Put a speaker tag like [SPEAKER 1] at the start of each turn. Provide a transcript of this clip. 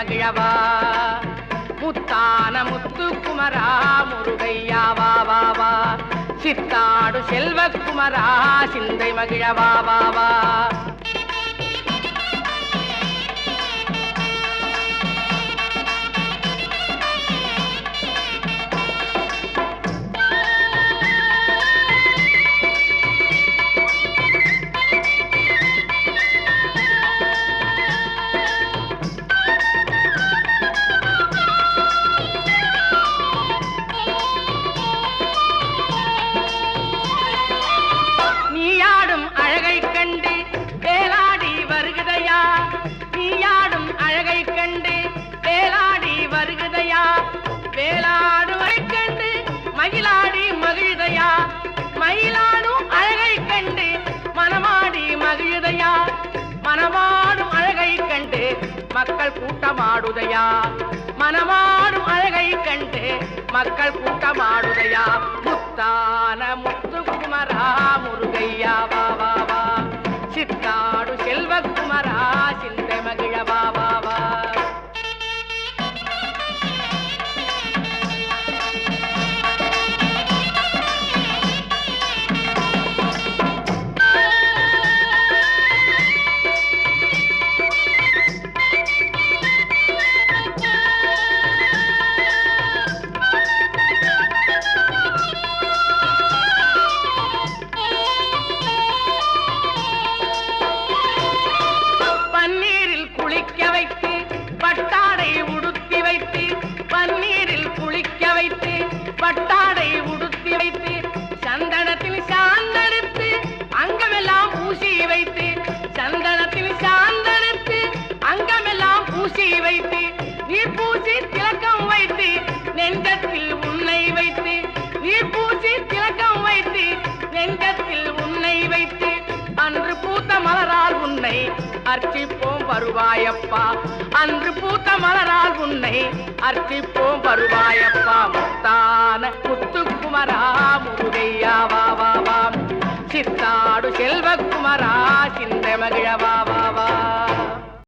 [SPEAKER 1] மகிழவா முத்தான முத்துக்குமரா முருகையா வா வா வா சித்தாடு செல்வக்குமரா சிந்தை மகிழவா வா வா மயிலாடும் அழகை கண்டு மனமாடி மகிழுதையா மனமாடும் அழகை கண்டு மக்கள் கூட்டமாடுதையா மனமாடும் அழகை கண்டு மக்கள் கூட்டமாடுதையா முத்தான முத்துக்குமரா முருகையா வா வா வா சித்தாடு செல்வக்குமரா சிந்தை மகிழவா வா வா பட்டாடை உடுத்தி வைத்து சந்தனத்தில் சாந்தெடுத்து அங்கமெல்லாம் பூசி வைத்து சந்தனத்தில் சாந்தெடுத்து அங்கமெல்லாம் பூசி வைத்து நீர் பூசி திலக்கம் வைத்து நெஞ்சத்தில் உன்னை வைத்து நீர் பூசி திலக்கம் வைத்து நெஞ்சத்தில் உன்னை வைத்து அன்று பூத்த மலரால் உன்னை அர்ச்சிப்போம் வருவாயப்பா அன்று பூத்த மலரால் உன்னை அர்ச்சிப்போம் வருவாயப்பா முத்தான முத்துக்குமரா முருகையா வா வா வா சித்தாடு செல்வக்குமரா சிந்தை மகிழவா வா